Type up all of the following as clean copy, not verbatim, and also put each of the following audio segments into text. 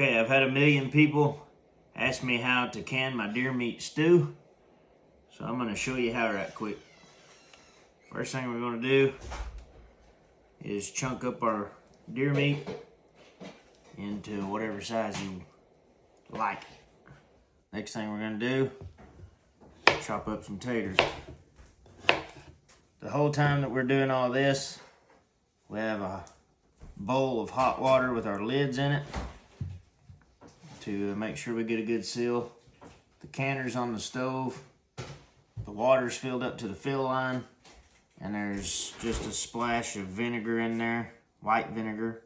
Okay, I've had a million people ask me how to can my deer meat stew. So I'm gonna show you how right quick. First thing we're gonna do is chunk up our deer meat into whatever size you like. Next thing we're gonna do, chop up some taters. The whole time that we're doing all this, we have a bowl of hot water with our lids in it to make sure we get a good seal. The canner's on the stove. The water's filled up to the fill line, and there's just a splash of vinegar in there, white vinegar.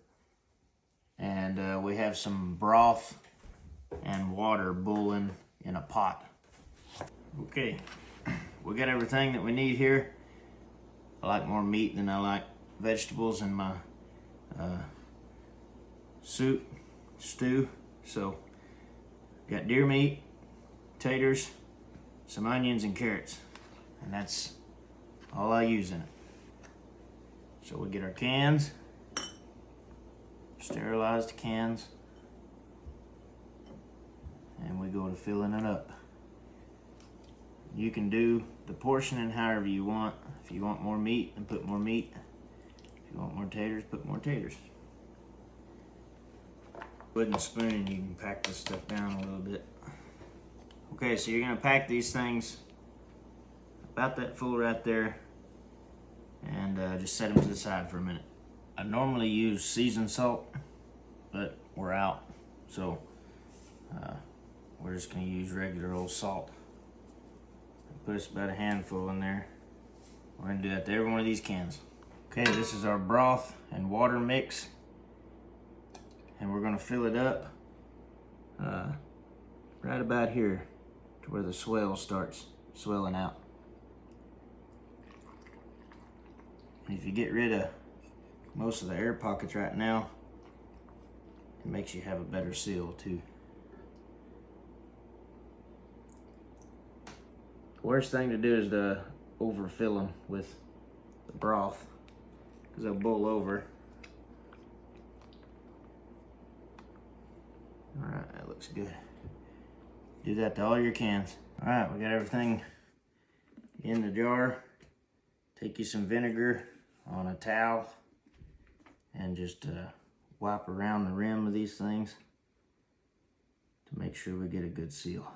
And we have some broth and water boiling in a pot. Okay, we got everything that we need here. I like more meat than I like vegetables in my stew. So, got deer meat, taters, some onions and carrots, and that's all I use in it. So we get our cans, sterilized cans, and we go to filling it up. You can do the portioning however you want. If you want more meat, then put more meat. If you want more taters, put more taters. Wooden spoon, you can pack this stuff down a little bit. Okay, so you're gonna pack these things about that full right there, and just set them to the side for a minute. I normally use seasoned salt, but we're out, so we're just gonna use regular old salt. Put us about a handful in there. We're gonna do that to every one of these cans. Okay, this is our broth and water mix, and we're gonna fill it up right about here to where the swell starts swelling out. And if you get rid of most of the air pockets right now, it makes you have a better seal too. Worst thing to do is to overfill them with the broth, because they'll boil over. All right, that looks good. Do that to all your cans. All right, we got everything in the jar. Take you some vinegar on a towel and just wipe around the rim of these things to make sure we get a good seal.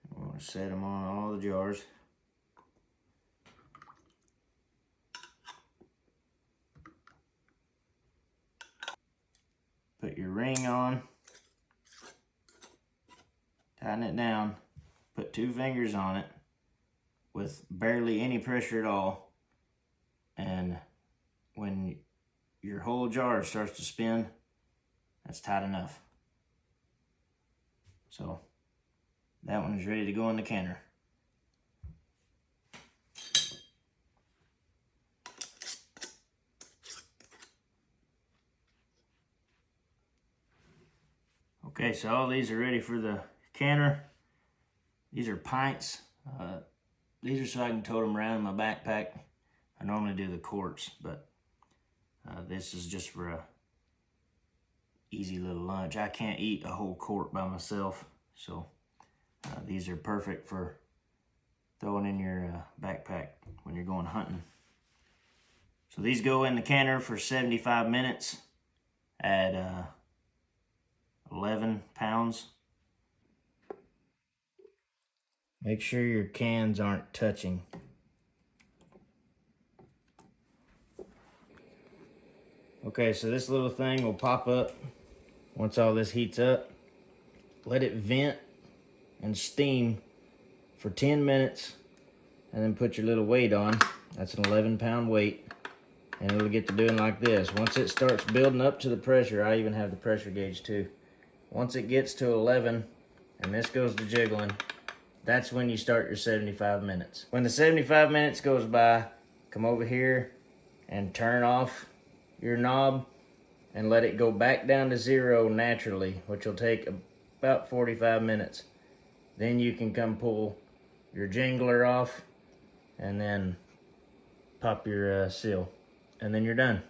We're going to set them on all the jars. Put your ring on. Tighten it down. Put 2 fingers on it with barely any pressure at all. And when your whole jar starts to spin, that's tight enough. So that one is ready to go in the canner. Okay, so all these are ready for the canner. These are pints. These are so I can tote them around in my backpack. I normally do the quarts, but this is just for a easy little lunch. I can't eat a whole quart by myself, so these are perfect for throwing in your backpack when you're going hunting. So these go in the canner for 75 minutes at 11 pounds. Make sure your cans aren't touching. Okay, so this little thing will pop up once all this heats up. Let it vent and steam for 10 minutes, and then put your little weight on. That's an 11-pound weight, and it'll get to doing like this. Once it starts building up to the pressure, I even have the pressure gauge too. Once it gets to 11 and this goes to jiggling, that's when you start your 75 minutes. When the 75 minutes goes by, come over here and turn off your knob and let it go back down to 0 naturally, which will take about 45 minutes. Then you can come pull your jingler off and then pop your seal, and then you're done.